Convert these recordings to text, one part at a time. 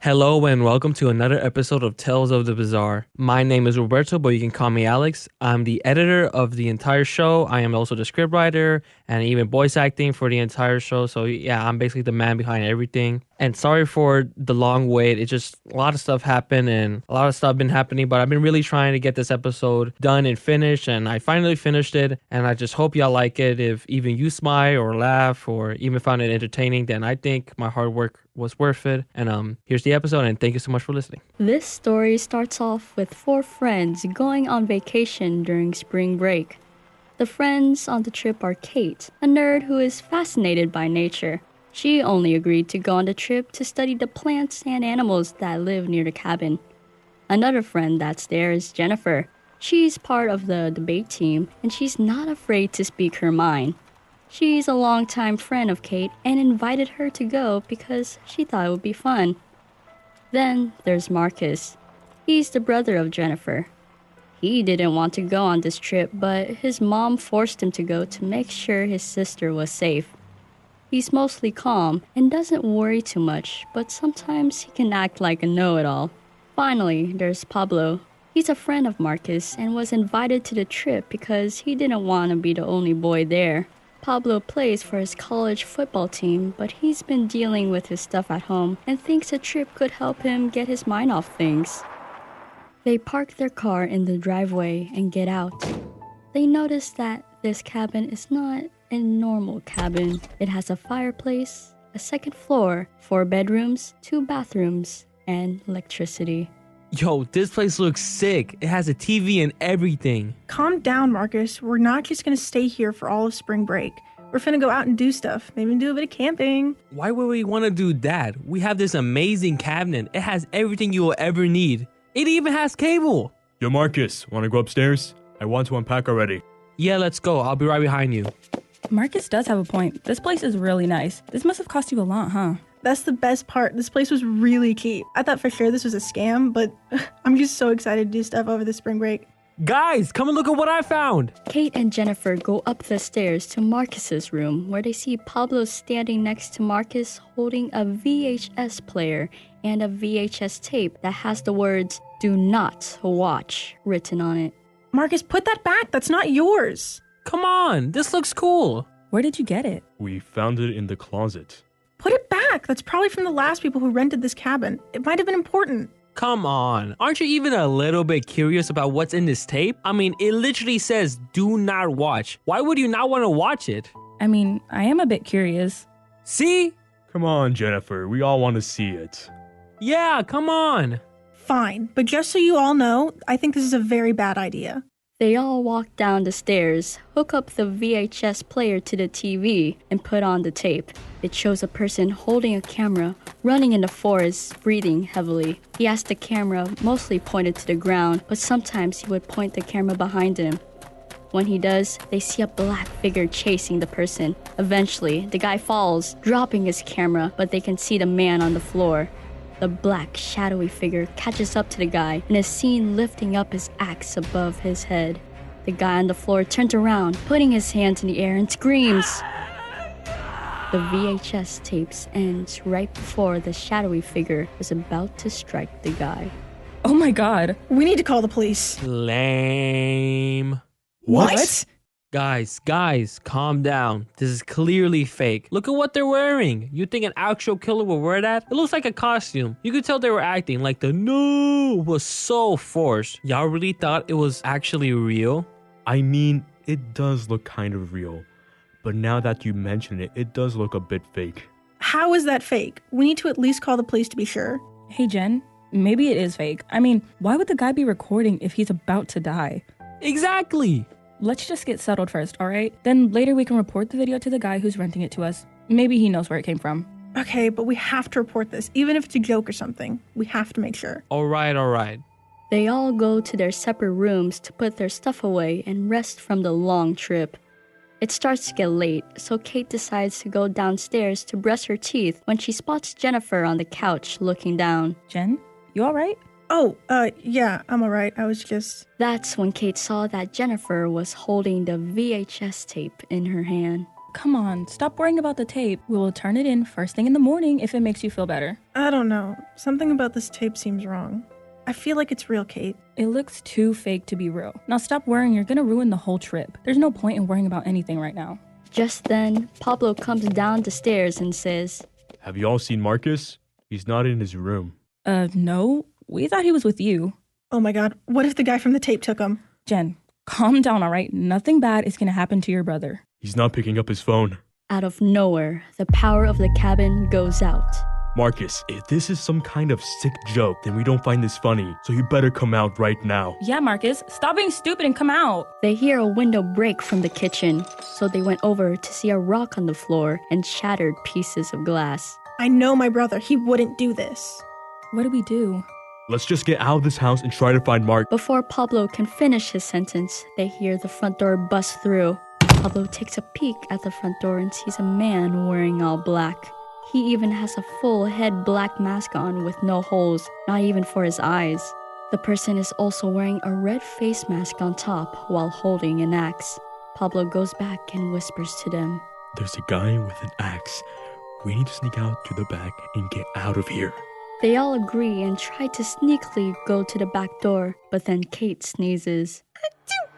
Hello and welcome to another episode of Tales of the Bizarre. My name is Roberto, but you can call me Alex. I'm the editor of the entire show. I am also the scriptwriter and even voice acting for the entire show. So yeah, I'm basically the man behind everything. And sorry for the long wait. It's just a lot of stuff happened and a lot of stuff been happening, but I've been really trying to get this episode done and finished, and I finally finished it. And I just hope y'all like it. If even you smile or laugh or even found it entertaining, then I think my hard work was worth it. And here's the episode, and thank you so much for listening. This story starts off with 4 friends going on vacation during spring break. The friends on the trip are Kate, a nerd who is fascinated by nature. She only agreed to go on the trip to study the plants and animals that live near the cabin. Another friend that's there is Jennifer. She's part of the debate team, and she's not afraid to speak her mind. She's a longtime friend of Kate and invited her to go because she thought it would be fun. Then there's Marcus. He's the brother of Jennifer. He didn't want to go on this trip, but his mom forced him to go to make sure his sister was safe. He's mostly calm and doesn't worry too much, but sometimes he can act like a know-it-all. Finally, there's Pablo. He's a friend of Marcus and was invited to the trip because he didn't want to be the only boy there. Pablo plays for his college football team, but he's been dealing with his stuff at home and thinks a trip could help him get his mind off things. They park their car in the driveway and get out. They notice that this cabin is not a normal cabin. It has a fireplace, a second floor, 4 bedrooms, 2 bathrooms, and electricity. Yo, this place looks sick. It has a TV and everything. Calm down, Marcus. We're not just gonna stay here for all of spring break. We're finna go out and do stuff. Maybe do a bit of camping. Why would we want to do that? We have this amazing cabinet. It has everything you will ever need. It even has cable. Yo, Marcus, want to go upstairs? I want to unpack already. Yeah, let's go. I'll be right behind you. Marcus does have a point. This place is really nice. This must have cost you a lot, huh? That's the best part. This place was really cheap. I thought for sure this was a scam, but I'm just so excited to do stuff over the spring break. Guys, come and look at what I found. Kate and Jennifer go up the stairs to Marcus's room, where they see Pablo standing next to Marcus holding a VHS player and a VHS tape that has the words "Do not watch" written on it. Marcus, put that back. That's not yours. Come on, this looks cool. Where did you get it? We found it in the closet. Put it back. That's probably from the last people who rented this cabin. It might have been important. Come on, aren't you even a little bit curious about what's in this tape? I mean, it literally says do not watch. Why would you not want to watch it? I mean, I am a bit curious. See? Come on, Jennifer. We all want to see it. Yeah, come on. Fine, but just so you all know, I think this is a very bad idea. They all walk down the stairs, hook up the VHS player to the TV, and put on the tape. It shows a person holding a camera, running in the forest, breathing heavily. He has the camera mostly pointed to the ground, but sometimes he would point the camera behind him. When he does, they see a black figure chasing the person. Eventually, the guy falls, dropping his camera, but they can see the man on the floor. The black, shadowy figure catches up to the guy and is seen lifting up his axe above his head. The guy on the floor turns around, putting his hands in the air and screams. The VHS tapes ends right before the shadowy figure is about to strike the guy. Oh my god. We need to call the police. Lame. What? Guys, calm down. This is clearly fake. Look at what they're wearing. You think an actual killer would wear that? It looks like a costume. You could tell they were acting like the no was so forced. Y'all really thought it was actually real? I mean, it does look kind of real. But now that you mention it, it does look a bit fake. How is that fake? We need to at least call the police to be sure. Hey, Jen, maybe it is fake. I mean, why would the guy be recording if he's about to die? Exactly. Let's just get settled first, alright? Then later we can report the video to the guy who's renting it to us. Maybe he knows where it came from. Okay, but we have to report this. Even if it's a joke or something, we have to make sure. All right. They all go to their separate rooms to put their stuff away and rest from the long trip. It starts to get late, so Kate decides to go downstairs to brush her teeth when she spots Jennifer on the couch looking down. Jen, you alright? Oh, yeah, I'm alright. I was just... That's when Kate saw that Jennifer was holding the VHS tape in her hand. come on, stop worrying about the tape. We will turn it in first thing in the morning if it makes you feel better. I don't know. Something about this tape seems wrong. I feel like it's real, Kate. It looks too fake to be real. Now stop worrying, you're gonna ruin the whole trip. There's no point in worrying about anything right now. Just then, Pablo comes down the stairs and says, Have you all seen Marcus? He's not in his room. No. We thought he was with you. Oh my god, what if the guy from the tape took him? Jen, calm down, all right? Nothing bad is gonna happen to your brother. He's not picking up his phone. Out of nowhere, the power of the cabin goes out. Marcus, if this is some kind of sick joke, then we don't find this funny, so you better come out right now. Yeah, Marcus, stop being stupid and come out. They hear a window break from the kitchen, so they went over to see a rock on the floor and shattered pieces of glass. I know my brother. He wouldn't do this. What do we do? Let's just get out of this house and try to find Mark. Before Pablo can finish his sentence, they hear the front door bust through. Pablo takes a peek at the front door and sees a man wearing all black. He even has a full head black mask on with no holes, not even for his eyes. The person is also wearing a red face mask on top while holding an axe. Pablo goes back and whispers to them. There's a guy with an axe. We need to sneak out to the back and get out of here. They all agree and try to sneakily go to the back door, but then Kate sneezes.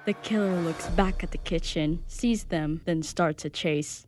The killer looks back at the kitchen, sees them, then starts a chase.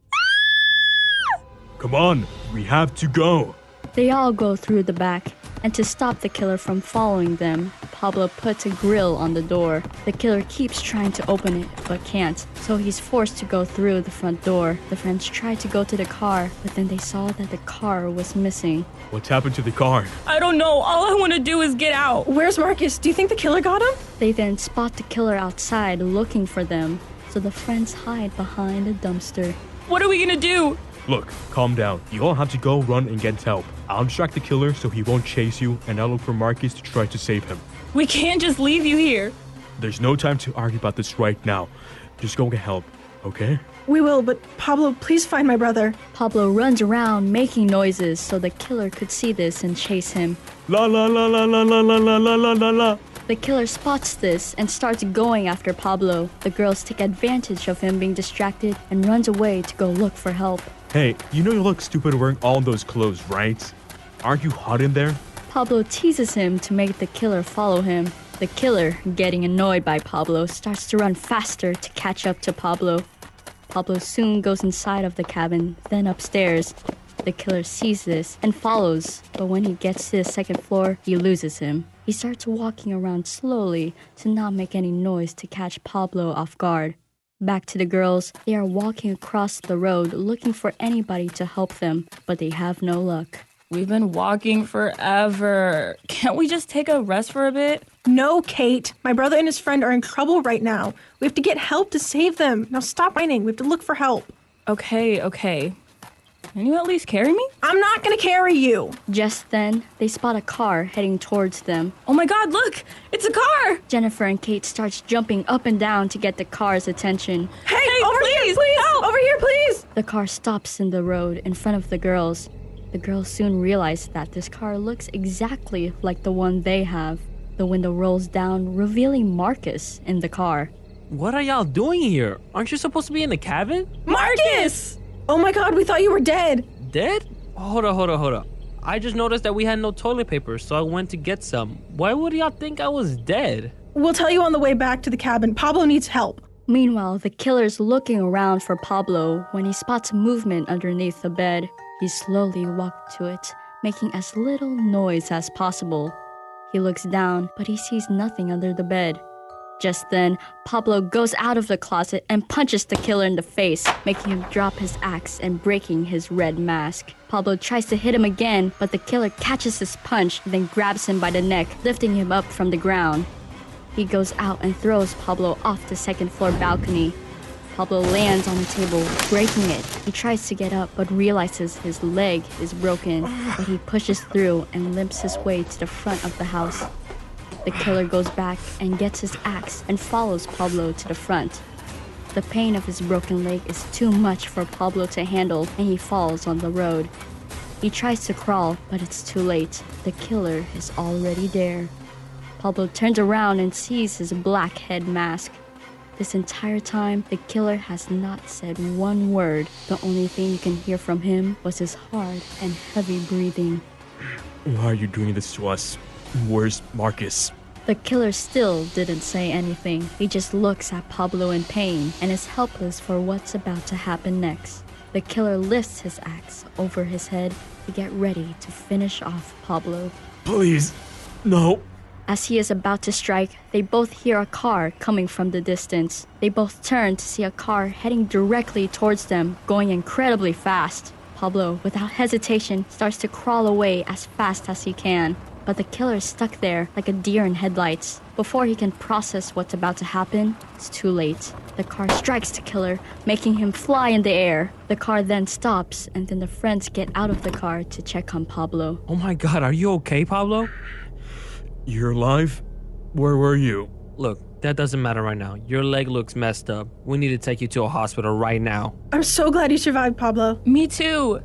Come on, we have to go. They all go through the back, and to stop the killer from following them, Pablo puts a grill on the door. The killer keeps trying to open it, but can't, so he's forced to go through the front door. The friends try to go to the car, but then they saw that the car was missing. What's happened to the car? I don't know. All I want to do is get out. Where's Marcus? Do you think the killer got him? They then spot the killer outside looking for them, so the friends hide behind a dumpster. What are we gonna do? Look, calm down. You all have to go run and get help. I'll distract the killer so he won't chase you, and I'll look for Marcus to try to save him. We can't just leave you here. There's no time to argue about this right now. Just go get help, okay? We will, but Pablo, please find my brother. Pablo runs around making noises so the killer could see this and chase him. La la la la la la la la la la la la. The killer spots this and starts going after Pablo. The girls take advantage of him being distracted and runs away to go look for help. Hey, you know you look stupid wearing all those clothes, right? Aren't you hot in there? Pablo teases him to make the killer follow him. The killer, getting annoyed by Pablo, starts to run faster to catch up to Pablo. Pablo soon goes inside of the cabin, then upstairs. The killer sees this and follows, but when he gets to the second floor, he loses him. He starts walking around slowly to not make any noise to catch Pablo off guard. Back to the girls, they are walking across the road looking for anybody to help them, but they have no luck. We've been walking forever. Can't we just take a rest for a bit? No, Kate. My brother and his friend are in trouble right now. We have to get help to save them. Now stop whining. We have to look for help. Okay. Can you at least carry me? I'm not gonna carry you. Just then, they spot a car heading towards them. Oh my god, look! It's a car! Jennifer and Kate starts jumping up and down to get the car's attention. Hey, over please, here, please! help! Over here, please! The car stops in the road in front of the girls. The girls soon realize that this car looks exactly like the one they have. The window rolls down, revealing Marcus in the car. What are y'all doing here? Aren't you supposed to be in the cabin? Marcus! Oh my god, we thought you were dead. Dead? Hold up. I just noticed that we had no toilet paper, so I went to get some. Why would y'all think I was dead? We'll tell you on the way back to the cabin. Pablo needs help. Meanwhile, the killer's looking around for Pablo when he spots movement underneath the bed. He slowly walks to it, making as little noise as possible. He looks down, but he sees nothing under the bed. Just then, Pablo goes out of the closet and punches the killer in the face, making him drop his axe and breaking his red mask. Pablo tries to hit him again, but the killer catches his punch and then grabs him by the neck, lifting him up from the ground. He goes out and throws Pablo off the second floor balcony. Pablo lands on the table, breaking it. He tries to get up, but realizes his leg is broken, but he pushes through and limps his way to the front of the house. The killer goes back and gets his axe and follows Pablo to the front. The pain of his broken leg is too much for Pablo to handle, and he falls on the road. He tries to crawl, but it's too late. The killer is already there. Pablo turns around and sees his black head mask. This entire time, the killer has not said one word. The only thing you can hear from him was his hard and heavy breathing. Why are you doing this to us? Where's Marcus? The killer still didn't say anything. He just looks at Pablo in pain and is helpless for what's about to happen next. The killer lifts his axe over his head to get ready to finish off Pablo. Please, no. As he is about to strike, they both hear a car coming from the distance. They both turn to see a car heading directly towards them, going incredibly fast. Pablo, without hesitation, starts to crawl away as fast as he can. But the killer is stuck there like a deer in headlights. Before he can process what's about to happen, it's too late. The car strikes the killer, making him fly in the air. The car then stops, and then the friends get out of the car to check on Pablo. Oh my god, are you okay, Pablo? You're alive? Where were you? Look, that doesn't matter right now. Your leg looks messed up. We need to take you to a hospital right now. I'm so glad you survived, Pablo. Me too.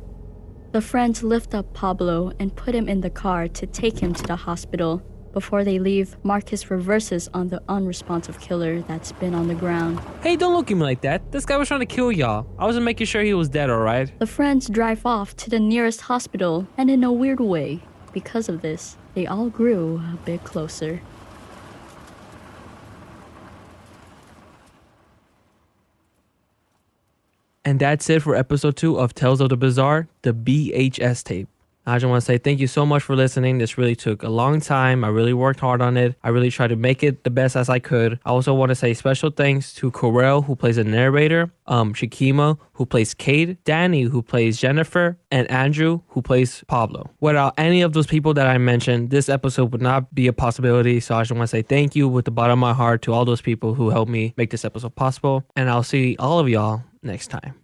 The friends lift up Pablo and put him in the car to take him to the hospital. Before they leave, Marcus reverses on the unresponsive killer that's been on the ground. Hey, don't look at me like that. This guy was trying to kill y'all. I wasn't making sure he was dead, alright? The friends drive off to the nearest hospital, and in a weird way, because of this, they all grew a bit closer. And that's it for episode 2 of Tales of the Bizarre, the VHS tape. I just want to say thank you so much for listening. This really took a long time. I really worked hard on it. I really tried to make it the best as I could. I also want to say special thanks to Corel, who plays the narrator, Shakima, who plays Kate, Danny, who plays Jennifer, and Andrew, who plays Pablo. Without any of those people that I mentioned, this episode would not be a possibility. So I just want to say thank you with the bottom of my heart to all those people who helped me make this episode possible. And I'll see all of y'all next time.